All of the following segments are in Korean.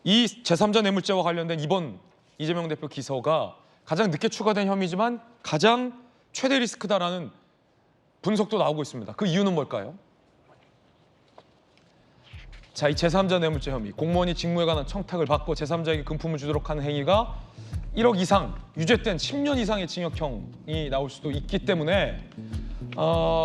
이 제3자 뇌물죄와 관련된 이번 이재명 대표 기소가 가장 늦게 추가된 혐의지만 가장 최대 리스크다라는 분석도 나오고 있습니다. 그 이유는 뭘까요? 자, 이 제3자 뇌물죄 혐의, 공무원이 직무에 관한 청탁을 받고 제3자에게 금품을 주도록 하는 행위가 1억 이상, 유죄된 10년 이상의 징역형이 나올 수도 있기 때문에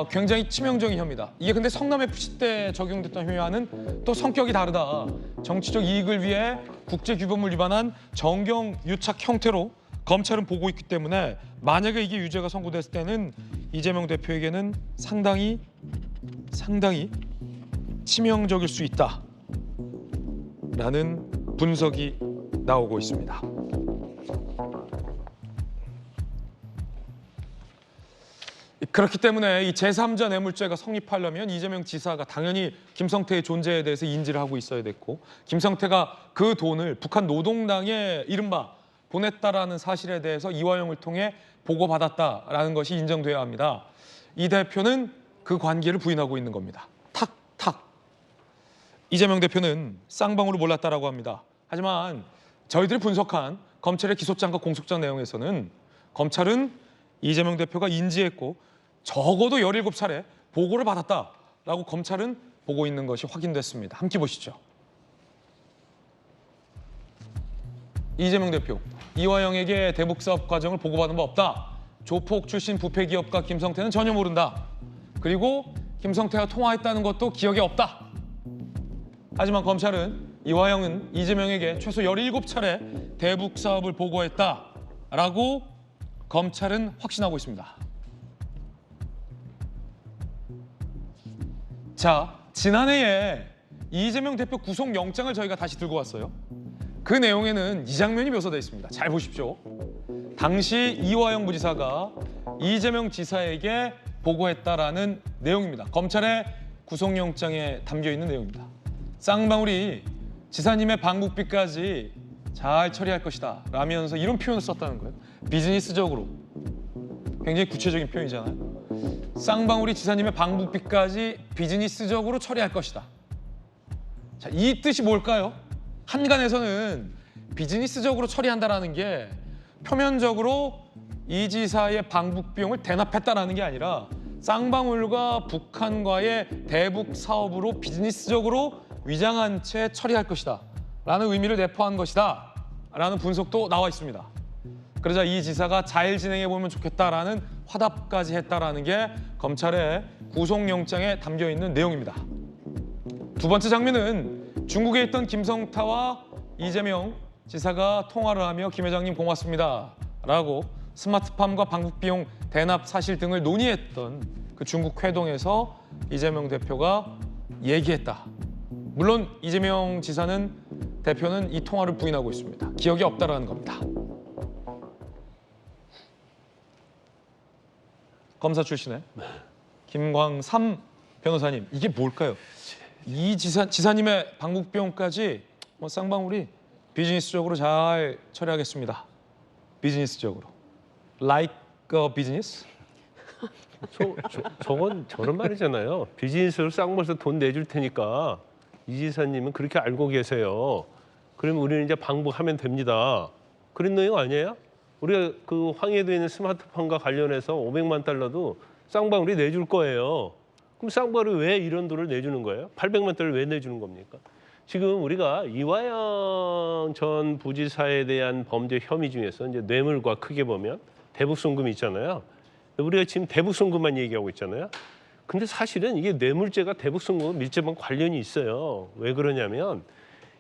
굉장히 치명적인 혐의다. 이게 근데 성남FC 때 적용됐던 혐의와는 또 성격이 다르다. 정치적 이익을 위해 국제규범을 위반한 정경 유착 형태로 검찰은 보고 있기 때문에 만약에 이게 유죄가 선고됐을 때는 이재명 대표에게는 상당히 치명적일 수 있다라는 분석이 나오고 있습니다. 그렇기 때문에 이 제3자 뇌물죄가 성립하려면 이재명 지사가 당연히 김성태의 존재에 대해서 인지를 하고 있어야 됐고, 김성태가 그 돈을 북한 노동당에 이른바 보냈다라는 사실에 대해서 이화영을 통해 보고받았다라는 것이 인정돼야 합니다. 이 대표는 그 관계를 부인하고 있는 겁니다. 탁탁. 이재명 대표는 쌍방울을 몰랐다라고 합니다. 하지만 저희들이 분석한 검찰의 기소장과 공소장 내용에서는 검찰은 이재명 대표가 인지했고 적어도 17차례 보고를 받았다라고 검찰은 보고 있는 것이 확인됐습니다. 함께 보시죠. 이재명 대표, 이화영에게 대북사업 과정을 보고받은 바 없다. 조폭 출신 부패기업가 김성태는 전혀 모른다. 그리고 김성태와 통화했다는 것도 기억에 없다. 하지만 검찰은 이화영은 이재명에게 최소 17차례 대북사업을 보고했다라고 검찰은 확신하고 있습니다. 자, 지난해에 이재명 대표 구속영장을 저희가 다시 들고 왔어요. 그 내용에는 이 장면이 묘사되어 있습니다. 잘 보십시오. 당시 이화영 부지사가 이재명 지사에게 보고했다라는 내용입니다. 검찰의 구속영장에 담겨있는 내용입니다. 쌍방울이 지사님의 방북비까지 잘 처리할 것이다 라면서 이런 표현을 썼다는 거예요. 비즈니스적으로. 굉장히 구체적인 표현이잖아요. 쌍방울이 지사님의 방북비까지 비즈니스적으로 처리할 것이다. 자, 이 뜻이 뭘까요? 한간에서는 비즈니스적으로 처리한다라는 게 표면적으로 이 지사의 방북 비용을 대납했다라는 게 아니라 쌍방울과 북한과의 대북 사업으로 비즈니스적으로 위장한 채 처리할 것이다 라는 의미를 내포한 것이다 라는 분석도 나와 있습니다. 그러자 이 지사가 잘 진행해보면 좋겠다라는 화답까지 했다라는 게 검찰의 구속영장에 담겨있는 내용입니다. 두 번째 장면은 중국에 있던 김성태와 이재명 지사가 통화를 하며 김 회장님 고맙습니다 라고 스마트팜과 방북비용 대납 사실 등을 논의했던 그 중국 회동에서 이재명 대표가 얘기했다. 물론 이재명 대표는 이 통화를 부인하고 있습니다. 기억이 없다라는 겁니다. 검사 출신의 김광삼 변호사님, 이게 뭘까요? 이 지사님의 방북비용까지 쌍방울이 비즈니스적으로 잘 처리하겠습니다. 비즈니스적으로. Like a business? 저건 저런 말이잖아요. 비즈니스로 쌍방울에서 돈 내줄 테니까 이 지사님은 그렇게 알고 계세요. 그러면 우리는 이제 방북하면 됩니다. 그런 내용 아니에요? 우리가 그 황해도에 있는 스마트폰과 관련해서 500만 달러도 쌍방울이 내줄 거예요. 그럼 쌍방울이 왜 이런 돈을 내주는 거예요? 800만 달러를 왜 내주는 겁니까? 지금 우리가 이화영 전 부지사에 대한 범죄 혐의 중에서 이제 뇌물과 크게 보면 대북송금이 있잖아요. 우리가 지금 대북송금만 얘기하고 있잖아요. 근데 사실은 이게 뇌물죄가 대북송금과 밀접한 관련이 있어요. 왜 그러냐면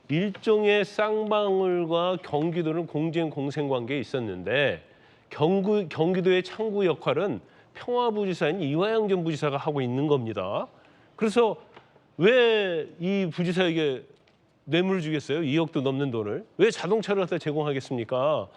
일종의 쌍방울과 경기도는 공생관계에 있었는데 경기도의 창구 역할은 평화부지사인 이화영 전 부지사가 하고 있는 겁니다. 그래서 왜 이 부지사에게 뇌물을 주겠어요? 2억도 넘는 돈을. 왜 자동차를 갖다 제공하겠습니까?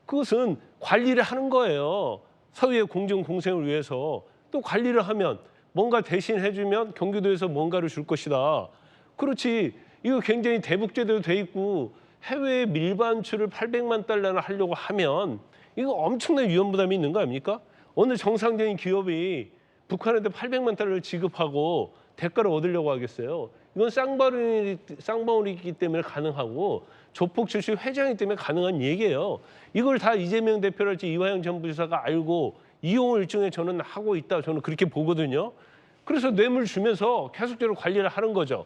그것은 관리를 하는 거예요. 사회의 공정공생을 위해서. 또 관리를 하면 뭔가 대신 해주면 경기도에서 뭔가를 줄 것이다. 그렇지. 이거 굉장히 대북제도로 돼 있고 해외에 밀반출을 800만 달러를 하려고 하면 이거 엄청난 위험 부담이 있는 거 아닙니까? 어느 정상적인 기업이 북한한테 800만 달러를 지급하고 대가를 얻으려고 하겠어요. 이건 쌍방울이기 때문에 가능하고 조폭 출신 회장이기 때문에 가능한 얘기예요. 이걸 다 이재명 대표랄지 이화영 전 부지사가 알고 이용을 일종의 저는 하고 있다. 저는 그렇게 보거든요. 그래서 뇌물 주면서 계속적으로 관리를 하는 거죠.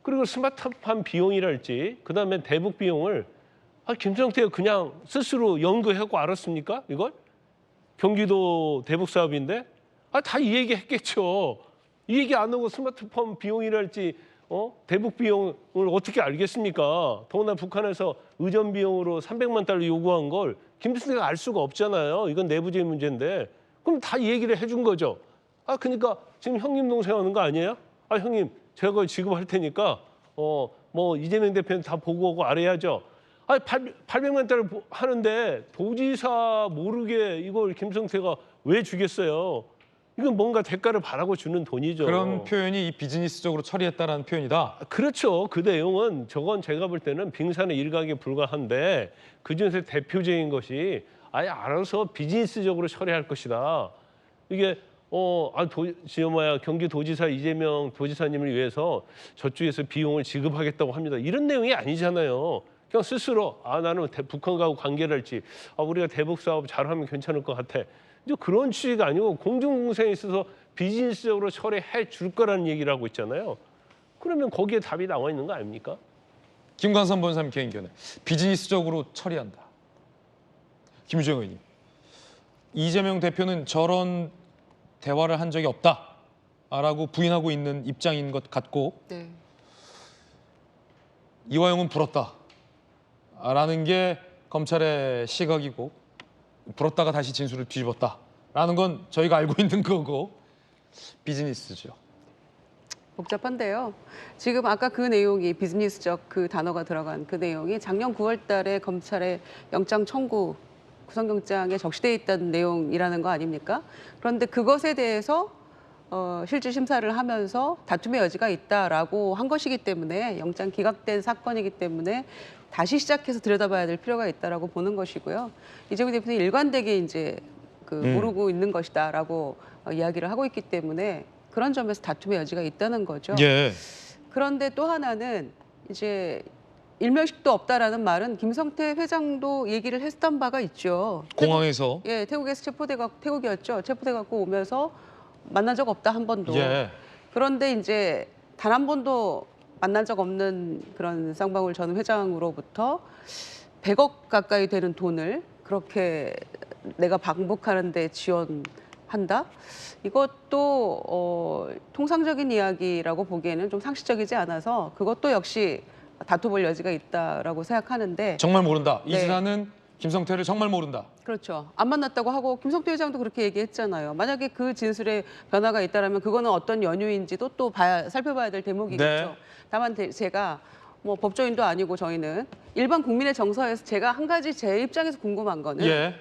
그리고 스마트팜 비용이랄지 그다음에 대북 비용을 김성태가 그냥 스스로 연구하고 알았습니까? 이걸? 경기도 대북 사업인데? 다 이 얘기 했겠죠. 이 얘기 안 하고 스마트팜 비용이랄지 대북 비용을 어떻게 알겠습니까? 더구나 북한에서 의전 비용으로 300만 달러 요구한 걸 김성태가 알 수가 없잖아요. 이건 내부적인 문제인데. 그럼 다 이 얘기를 해준 거죠. 그러니까 지금 형님 동생 하는 거 아니에요? 형님 제가 그걸 지급할 테니까 뭐 이재명 대표는 다 보고 오고 알아야죠. 800만 달러 하는데 도지사 모르게 이걸 김성태가 왜 주겠어요? 이건 뭔가 대가를 바라고 주는 돈이죠. 그런 표현이 이 비즈니스적으로 처리했다라는 표현이다. 그렇죠. 그 내용은 저건 제가 볼 때는 빙산의 일각에 불과한데 그중에서 대표적인 것이 아예 알아서 비즈니스적으로 처리할 것이다. 이게 경기도지사 이재명 도지사님을 위해서 저쪽에서 비용을 지급하겠다고 합니다. 이런 내용이 아니잖아요. 그냥 스스로 나는 북한과 관계를 할지 우리가 대북 사업 잘하면 괜찮을 것 같아. 이제 그런 취지가 아니고 공중공세에 있어서 비즈니스적으로 처리해 줄 거라는 얘기를 하고 있잖아요. 그러면 거기에 답이 나와 있는 거 아닙니까? 김광선 본사님 개인견에 비즈니스적으로 처리한다. 김유정 의원님, 이재명 대표는 저런 대화를 한 적이 없다라고 부인하고 있는 입장인 것 같고 네. 이화영은 불었다라는 게 검찰의 시각이고 불었다가 다시 진술을 뒤집었다라는 건 저희가 알고 있는 거고 비즈니스죠. 복잡한데요. 지금 아까 그 내용이 비즈니스적 그 단어가 들어간 그 내용이 작년 9월 달에 검찰의 영장 청구 구속영장에 적시돼 있던 내용이라는 거 아닙니까? 그런데 그것에 대해서 실질 심사를 하면서 다툼의 여지가 있다라고 한 것이기 때문에 영장 기각된 사건이기 때문에 다시 시작해서 들여다봐야 될 필요가 있다라고 보는 것이고요. 이재명 대표는 일관되게 이제 모르고 있는 것이다라고 이야기를 하고 있기 때문에 그런 점에서 다툼의 여지가 있다는 거죠. 예. 그런데 또 하나는 이제 일면식도 없다라는 말은 김성태 회장도 얘기를 했던 바가 있죠. 공항에서 태국에서 태국이었죠. 체포돼 갖고 오면서 만난 적 없다 한 번도. 예. 그런데 이제 단 한 번도 만난 적 없는 그런 쌍방울 전 회장으로부터 100억 가까이 되는 돈을 그렇게 내가 방북하는 데 지원한다? 이것도 통상적인 이야기라고 보기에는 좀 상식적이지 않아서 그것도 역시 다퉈볼 여지가 있다라고 생각하는데 정말 모른다. 이 네. 지사는 김성태를 정말 모른다. 그렇죠. 안 만났다고 하고 김성태 회장도 그렇게 얘기했잖아요. 만약에 그 진술에 변화가 있다면 그거는 어떤 연유인지도 또 살펴봐야 될 대목이겠죠. 네. 다만 제가 뭐 법조인도 아니고 저희는 일반 국민의 정서에서 제가 한 가지 제 입장에서 궁금한 거는 예.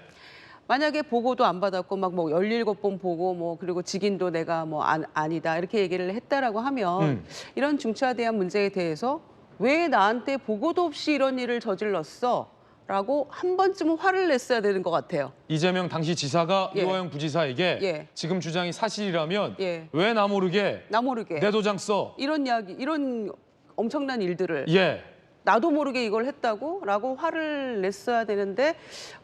만약에 보고도 안 받았고 막 뭐 17번 보고 뭐 그리고 직인도 내가 뭐 아니다 이렇게 얘기를 했다라고 하면 이런 중차대한 문제에 대해서 왜 나한테 보고도 없이 이런 일을 저질렀어? 라고 한 번쯤은 화를 냈어야 되는 것 같아요. 이재명 당시 지사가 예. 이화영 부지사에게 예. 지금 주장이 사실이라면 예. 왜 나 모르게 나 모르게 내 도장 써? 이런 이야기, 이런 엄청난 일들을 예. 나도 모르게 이걸 했다고? 라고 화를 냈어야 되는데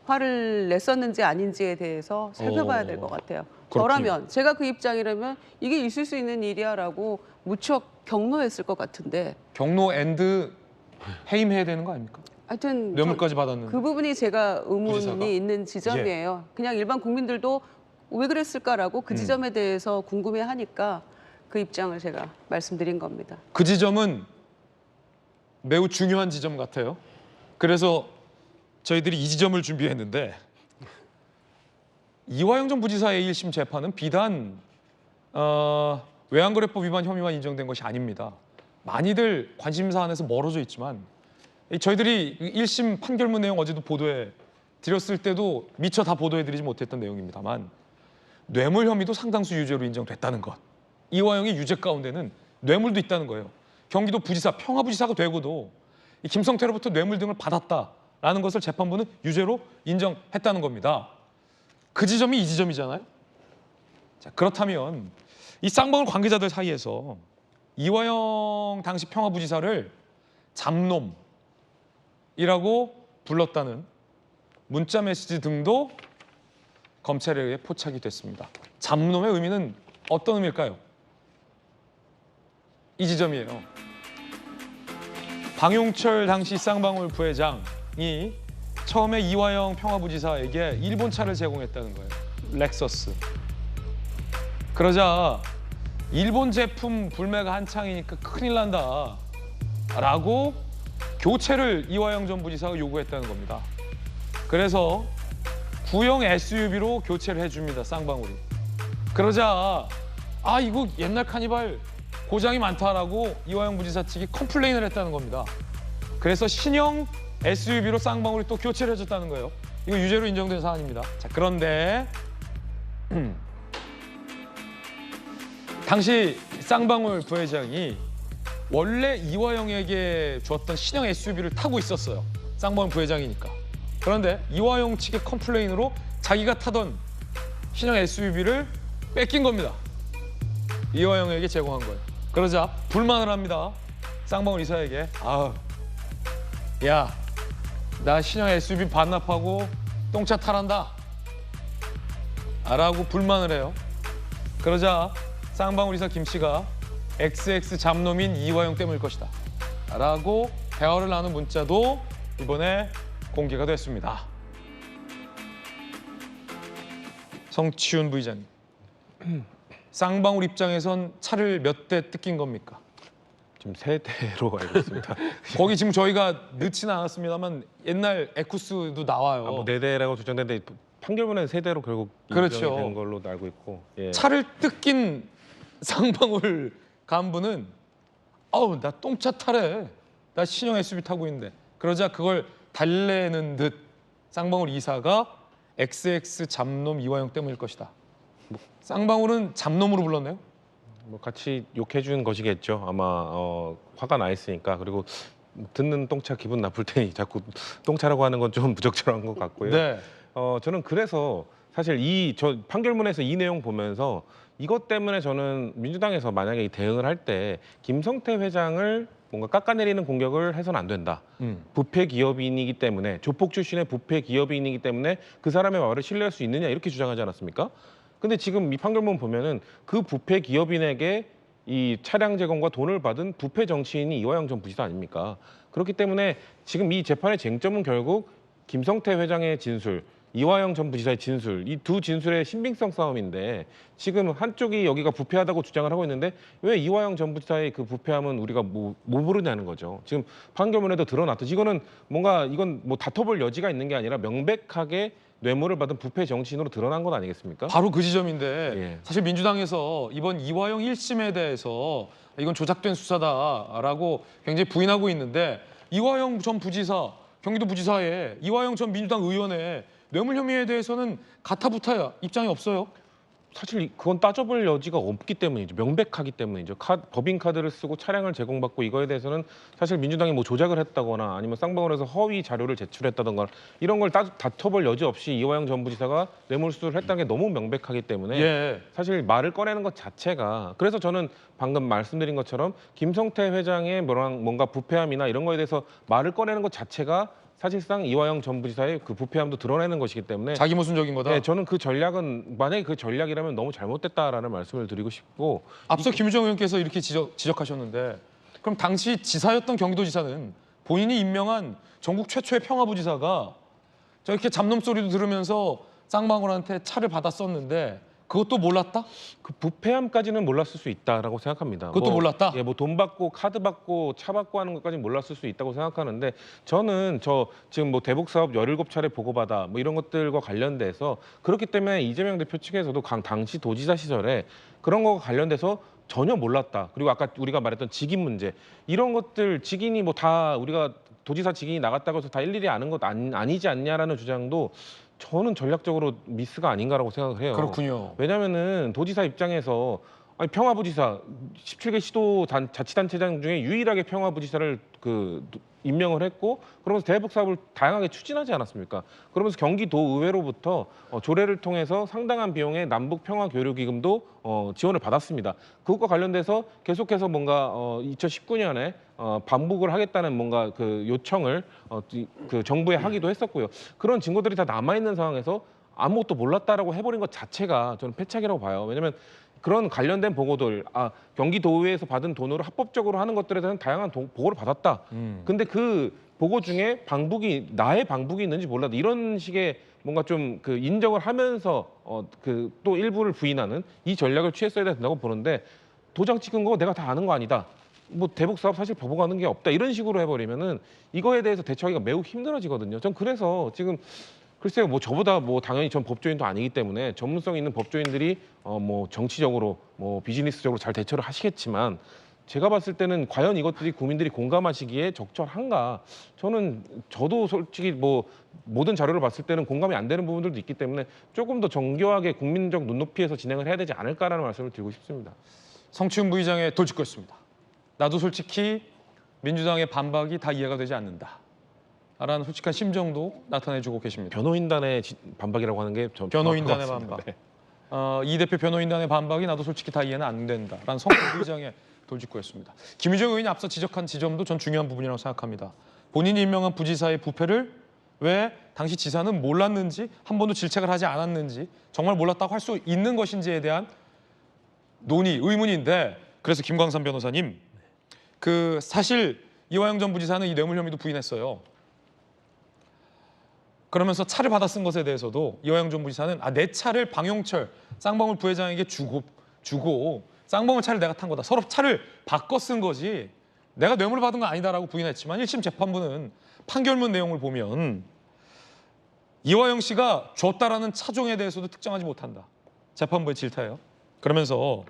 화를 냈었는지 아닌지에 대해서 살펴봐야 될 것 같아요. 그렇군요. 저라면 제가 그 입장이라면 이게 있을 수 있는 일이야 라고 무척 경로했을 것 같은데 경로 엔드 해임해야 되는 거 아닙니까? 하여튼 뇌물까지 받았는데. 그 부분이 제가 의문이 부지사가? 있는 지점이에요. 그냥 일반 국민들도 왜 그랬을까라고 그 지점에 대해서 궁금해하니까 그 입장을 제가 말씀드린 겁니다. 그 지점은 매우 중요한 지점 같아요. 그래서 저희들이 이 지점을 준비했는데 이화영 전 부지사의 1심 재판은 비단 외환거래법 위반 혐의만 인정된 것이 아닙니다. 많이들 관심사 안에서 멀어져 있지만 저희들이 1심 판결문 내용 어제도 보도해 드렸을 때도 미처 다 보도해드리지 못했던 내용입니다만 뇌물 혐의도 상당수 유죄로 인정됐다는 것. 이화영의 유죄 가운데는 뇌물도 있다는 거예요. 경기도 부지사, 평화부지사가 되고도 이 김성태로부터 뇌물 등을 받았다라는 것을 재판부는 유죄로 인정했다는 겁니다. 그 지점이 이 지점이잖아요. 자, 그렇다면 이 쌍방울 관계자들 사이에서 이화영 당시 평화부지사를 잡놈이라고 불렀다는 문자 메시지 등도 검찰에 의해 포착이 됐습니다. 잡놈의 의미는 어떤 의미일까요? 이 지점이에요. 방용철 당시 쌍방울 부회장이 처음에 이화영 평화부지사에게 일본 차를 제공했다는 거예요. 렉서스. 그러자 일본 제품 불매가 한창이니까 큰일 난다 라고 교체를 이화영 전 부지사가 요구했다는 겁니다. 그래서 구형 SUV로 교체를 해줍니다. 쌍방울이. 그러자 이거 옛날 카니발 고장이 많다라고 이화영 부지사 측이 컴플레인을 했다는 겁니다. 그래서 신형 SUV로 쌍방울이 또 교체를 해줬다는 거예요. 이거 유죄로 인정된 사안입니다. 자, 그런데 당시 쌍방울 부회장이 원래 이화영에게 줬던 신형 SUV를 타고 있었어요. 쌍방울 부회장이니까. 그런데 이화영 측의 컴플레인으로 자기가 타던 신형 SUV를 뺏긴 겁니다. 이화영에게 제공한 거예요. 그러자 불만을 합니다. 쌍방울 이사에게. 야, 나 신형 SUV 반납하고 똥차 타란다 라고 불만을 해요. 그러자 쌍방울 이사 김 씨가 XX 잡놈인 이화영 때문일 것이다 라고 대화를 나눈 문자도 이번에 공개가 됐습니다. 성치훈 부의장님, 쌍방울 입장에선 차를 몇 대 뜯긴 겁니까? 지금 3대로 알고 있습니다. 거기 지금 저희가 넣지는 않았습니다만 옛날 에쿠스도 나와요. 뭐 4대라고 주장되는데 판결문에는 3대로 결국 그렇죠. 인정이 된 걸로 알고 있고. 예. 차를 뜯긴 쌍방울 간부는 나 똥차 타래. 나 신형 SUV 타고 있는데. 그러자 그걸 달래는 듯 쌍방울 이사가 XX 잡놈 이화영 때문일 것이다. 쌍방울은 잡놈으로 불렀네요. 뭐 같이 욕해 준 것이겠죠. 아마 화가 나 있으니까. 그리고 듣는 똥차 기분 나쁠 테니 자꾸 똥차라고 하는 건 좀 부적절한 것 같고요. 네. 저는 그래서 사실 저 판결문에서 이 내용 보면서 이것 때문에 저는 민주당에서 만약에 이 대응을 할 때 김성태 회장을 뭔가 깎아내리는 공격을 해서는 안 된다. 부패 기업인이기 때문에 조폭 출신의 부패 기업인이기 때문에 그 사람의 말을 신뢰할 수 있느냐 이렇게 주장하지 않았습니까? 근데 지금 이 판결문 보면은 그 부패 기업인에게 이 차량 제공과 돈을 받은 부패 정치인이 이화영 전 부지사 아닙니까? 그렇기 때문에 지금 이 재판의 쟁점은 결국 김성태 회장의 진술, 이화영 전 부지사의 진술, 이 두 진술의 신빙성 싸움인데 지금 한쪽이 여기가 부패하다고 주장을 하고 있는데 왜 이화영 전 부지사의 그 부패함은 우리가 뭐 모르냐는 거죠. 지금 판결문에도 드러났듯이 이건 뭐 다퉈볼 여지가 있는 게 아니라 명백하게 뇌물을 받은 부패 정치인으로 드러난 것 아니겠습니까? 바로 그 지점인데 예. 사실 민주당에서 이번 이화영 1심에 대해서 이건 조작된 수사다라고 굉장히 부인하고 있는데 이화영 전 부지사, 경기도 부지사의 이화영 전 민주당 의원의 뇌물 혐의에 대해서는 가타부타야 입장이 없어요. 사실 그건 따져볼 여지가 없기 때문이죠. 명백하기 때문이죠. 법인카드를 쓰고 차량을 제공받고 이거에 대해서는 사실 민주당이 뭐 조작을 했다거나 아니면 쌍방울에서 허위 자료를 제출했다던가 이런 걸 다퉈볼 여지 없이 이화영 전 부지사가 뇌물수수를 했다는 게 너무 명백하기 때문에 예. 사실 말을 꺼내는 것 자체가 그래서 저는 방금 말씀드린 것처럼 김성태 회장의 뭔가 부패함이나 이런 거에 대해서 말을 꺼내는 것 자체가 사실상 이화영 전 부지사의 그 부패함도 드러내는 것이기 때문에 자기 모순적인 거다. 네, 저는 그 전략은 만약에 그 전략이라면 너무 잘못됐다라는 말씀을 드리고 싶고 앞서 김유정 의원께서 이렇게 지적하셨는데 그럼 당시 지사였던 경기도지사는 본인이 임명한 전국 최초의 평화부지사가 저렇게 잡놈 소리도 들으면서 쌍방울한테 차를 받았었는데 그것도 몰랐다? 그 부패함까지는 몰랐을 수 있다라고 생각합니다. 그것도 몰랐다? 예, 뭐 돈 받고 카드 받고 차 받고 하는 것까지는 몰랐을 수 있다고 생각하는데 저는 지금 뭐 대북 사업 17차례 보고받아 뭐 이런 것들과 관련돼서 그렇기 때문에 이재명 대표 측에서도 당시 도지사 시절에 그런 거와 관련돼서 전혀 몰랐다. 그리고 아까 우리가 말했던 직인 문제 이런 것들 직인이 뭐 다 우리가 도지사 직인이 나갔다고 해서 다 일일이 아는 것 아니지 않냐라는 주장도 저는 전략적으로 미스가 아닌가라고 생각을 해요. 그렇군요. 왜냐면은 도지사 입장에서 아니 평화부지사 17개 시도 자치단체장 중에 유일하게 평화부지사를 임명을 했고 그러면서 대북 사업을 다양하게 추진하지 않았습니까? 그러면서 경기도 의회로부터 조례를 통해서 상당한 비용의 남북 평화 교류 기금도 지원을 받았습니다. 그것과 관련돼서 계속해서 뭔가 2019년에 반복을 하겠다는 뭔가 그 요청을 그 정부에 하기도 했었고요. 그런 증거들이 다 남아 있는 상황에서 아무것도 몰랐다라고 해버린 것 자체가 저는 패착이라고 봐요. 왜냐하면 그런 관련된 보고들, 경기도의회에서 받은 돈으로 합법적으로 하는 것들에 대한 다양한 보고를 받았다. 근데 그 보고 중에 나의 방북이 있는지 몰랐다. 이런 식의 뭔가 좀 그 인정을 하면서 그 또 일부를 부인하는 이 전략을 취했어야 된다고 보는데 도장 찍은 거 내가 다 아는 거 아니다. 뭐 대북 사업 사실 보고하는 게 없다. 이런 식으로 해버리면은 이거에 대해서 대처하기가 매우 힘들어지거든요. 전 그래서 지금 글쎄요, 뭐 저보다 뭐 당연히 전 법조인도 아니기 때문에 전문성 있는 법조인들이 뭐 정치적으로 뭐 비즈니스적으로 잘 대처를 하시겠지만 제가 봤을 때는 과연 이것들이 국민들이 공감하시기에 적절한가? 저도 솔직히 뭐 모든 자료를 봤을 때는 공감이 안 되는 부분들도 있기 때문에 조금 더 정교하게 국민적 눈높이에서 진행을 해야 되지 않을까라는 말씀을 드리고 싶습니다. 성추행 부의장의 돌직구였습니다. 나도 솔직히 민주당의 반박이 다 이해가 되지 않는다. 라는 솔직한 심정도 나타내주고 계십니다. 변호인단의 반박이라고 하는 게 변호인단의 정확한 것 반박. 같습니다. 네. 이 대표 변호인단의 반박이 나도 솔직히 다 이해는 안 된다라는 성추행 부의장의 돌직구였습니다. 김유정 의원이 앞서 지적한 지점도 전 중요한 부분이라고 생각합니다. 본인이 임명한 부지사의 부패를 왜 당시 지사는 몰랐는지 한 번도 질책을 하지 않았는지 정말 몰랐다고 할 수 있는 것인지에 대한 논의, 의문인데 그래서 김광삼 변호사님 그 사실 이화영 전 부지사는 이 뇌물 혐의도 부인했어요. 그러면서 차를 받아 쓴 것에 대해서도 이화영 전 부지사는 내 차를 방용철 쌍방울 부회장에게 주고 쌍방울 차를 내가 탄 거다. 서로 차를 바꿔 쓴 거지 내가 뇌물을 받은 건 아니다라고 부인했지만 1심 재판부는 판결문 내용을 보면 이화영 씨가 줬다라는 차종에 대해서도 특정하지 못한다. 재판부의 질타예요. 그러면서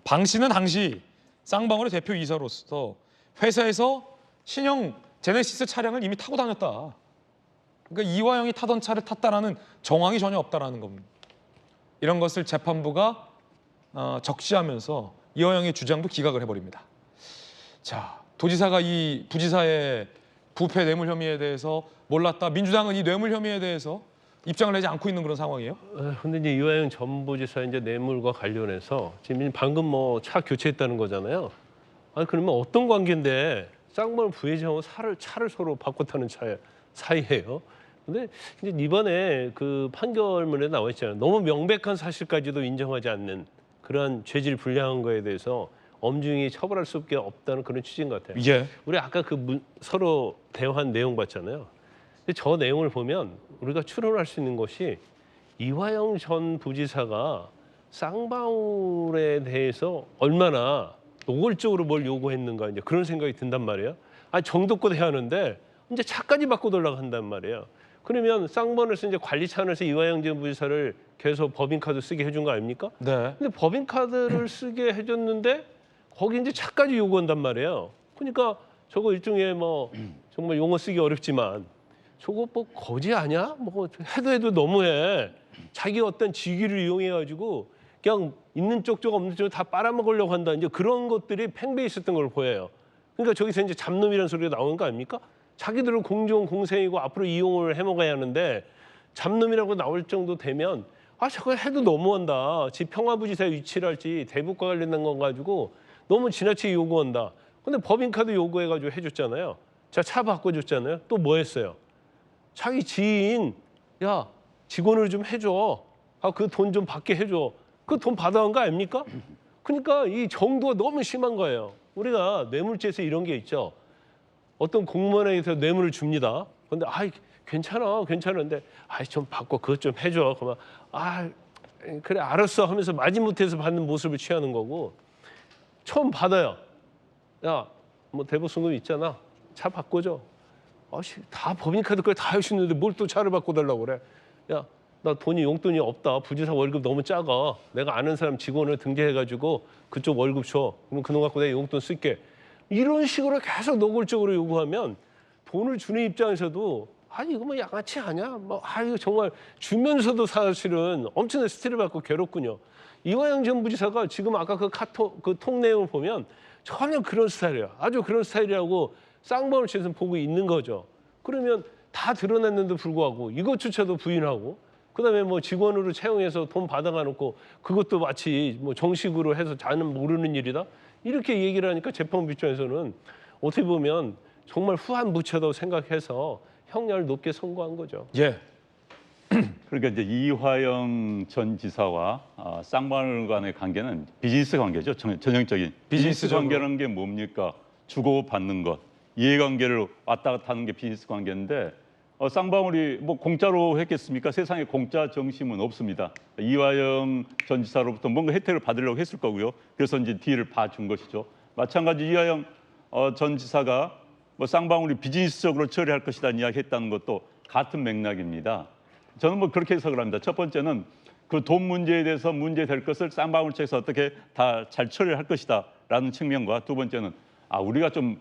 방 씨는 당시 쌍방울의 대표이사로서 회사에서 신형 제네시스 차량을 이미 타고 다녔다. 그러니까 이화영이 타던 차를 탔다라는 정황이 전혀 없다라는 겁니다. 이런 것을 재판부가 적시하면서 이화영의 주장도 기각을 해버립니다. 자, 도지사가 이 부지사의 부패 뇌물 혐의에 대해서 몰랐다. 민주당은 이 뇌물 혐의에 대해서 입장을 내지 않고 있는 그런 상황이에요. 근데 이제 이화영 전 부지사 이제 뇌물과 관련해서 지금 방금 뭐 차 교체했다는 거잖아요. 그러면 어떤 관계인데 쌍방울 부회장하고 차를 서로 바꿔 타는 사이예요. 근데 이제 이번에 그 판결문에 나와 있잖아요. 너무 명백한 사실까지도 인정하지 않는 그런 죄질 불량한 거에 대해서 엄중히 처벌할 수밖에 없다는 그런 취지인 것 같아요. 예. 우리 아까 서로 대화한 내용 봤잖아요. 근데 저 내용을 보면 우리가 추론할 수 있는 것이 이화영 전 부지사가 쌍방울에 대해서 얼마나 노골적으로 뭘 요구했는가 이제 그런 생각이 든단 말이에요. 정도껏 해야 하는데 이제 차까지 바꿔달라고 한단 말이에요. 그러면 쌍방울에서 이제 관리차원에서 이화영 전 부지사를 계속 법인카드 쓰게 해준 거 아닙니까? 네. 근데 법인카드를 쓰게 해줬는데 거기 이제 차까지 요구한단 말이에요. 그러니까 저거 일종의 뭐 정말 용어 쓰기 어렵지만 저거 뭐 거지 아니야? 뭐 해도 너무해. 자기 어떤 직위를 이용해 가지고 그냥 있는 쪽쪽 없는 쪽 다 빨아먹으려고 한다. 이제 그런 것들이 팽배해 있었던 걸 보여요. 그러니까 저기서 이제 잡놈이라는 소리가 나오는 거 아닙니까? 자기들은 공정 공생이고 앞으로 이용을 해먹어야 하는데 잡놈이라고 나올 정도 되면 저거 해도 너무한다. 지 평화부지사의 위치를 할지 대북과 관련된 건 가지고 너무 지나치게 요구한다. 근데 법인카드 요구해가지고 해줬잖아요. 자, 차 바꿔줬잖아요. 또 뭐 했어요? 자기 지인, 야, 직원을 좀 해줘. 그 돈 좀 받게 해줘. 그 돈 받아온 거 아닙니까? 그러니까 이 정도가 너무 심한 거예요. 우리가 뇌물죄에서 이런 게 있죠. 어떤 공무원에게서 뇌물을 줍니다. 근데 괜찮은데 좀 바꿔 그것 좀 해줘. 그러면 그래 알았어 하면서 마지못해서 받는 모습을 취하는 거고 처음 받아요. 야, 뭐 대부 승급 있잖아. 차 바꿔줘. 다 법인카드까지 다 하시는데 뭘 또 차를 바꿔달라고 그래. 야, 나 용돈이 없다. 부지사 월급 너무 작아. 내가 아는 사람 직원을 등재해가지고 그쪽 월급 줘. 그럼 그놈 갖고 내가 용돈 쓸게. 이런 식으로 계속 노골적으로 요구하면 돈을 주는 입장에서도 이거 뭐 양아치 아니야? 이거 정말 주면서도 사실은 엄청난 스트레스 받고 괴롭군요. 이화영 전 부지사가 지금 아까 그 카톡 그 통 내용을 보면 전혀 그런 스타일이야. 아주 그런 스타일이라고 쌍방울 치면서 보고 있는 거죠. 그러면 다 드러냈는데 불구하고 이것조차도 부인하고 그다음에 뭐 직원으로 채용해서 돈 받아가 놓고 그것도 마치 뭐 정식으로 해서 자는 모르는 일이다. 이렇게 얘기를 하니까 재판부 입장에서는 어떻게 보면 정말 후한무치하다고 생각해서 형량을 높게 선고한 거죠. 예. 그러니까 이제 이화영 전 지사와 쌍방울 간의 관계는 비즈니스 관계죠. 전형적인 비즈니스 비즈니스적으로. 관계라는 게 뭡니까? 주고 받는 것, 이해관계를 왔다 갔다 하는 게 비즈니스 관계인데 쌍방울이 뭐 공짜로 했겠습니까? 세상에 공짜 정심은 없습니다. 이화영 전 지사로부터 뭔가 혜택을 받으려고 했을 거고요. 그래서 이제 뒤를 봐준 것이죠. 마찬가지 이화영 전 지사가 뭐 쌍방울이 비즈니스적으로 처리할 것이다 이야기했다는 것도 같은 맥락입니다. 저는 뭐 그렇게 해석을 합니다. 첫 번째는 그 돈 문제에 대해서 문제될 것을 쌍방울 측에서 어떻게 다 잘 처리할 것이다라는 측면과 두 번째는 우리가 좀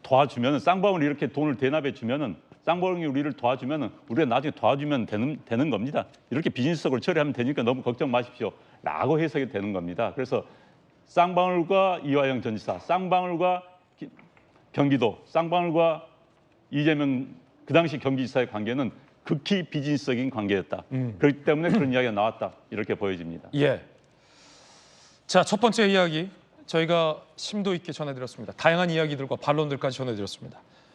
도와주면은 쌍방울이 이렇게 돈을 대납해 주면은 쌍방울이 우리를 도와주면은 우리가 나중에 도와주면 되는 겁니다. 이렇게 비즈니스적으로 처리하면 되니까 너무 걱정 마십시오라고 해석이 되는 겁니다. 그래서 쌍방울과 이화영 전 지사, 쌍방울과 경기도, 쌍방울과 이재명 그 당시 경기지사의 관계는 극히 비즈니스적인 관계였다. 그렇기 때문에 그런 이야기가 나왔다. 이렇게 보여집니다. 예. 자, 첫 번째 이야기 저희가 심도 있게 전해드렸습니다. 다양한 이야기들과 반론들까지 전해드렸습니다.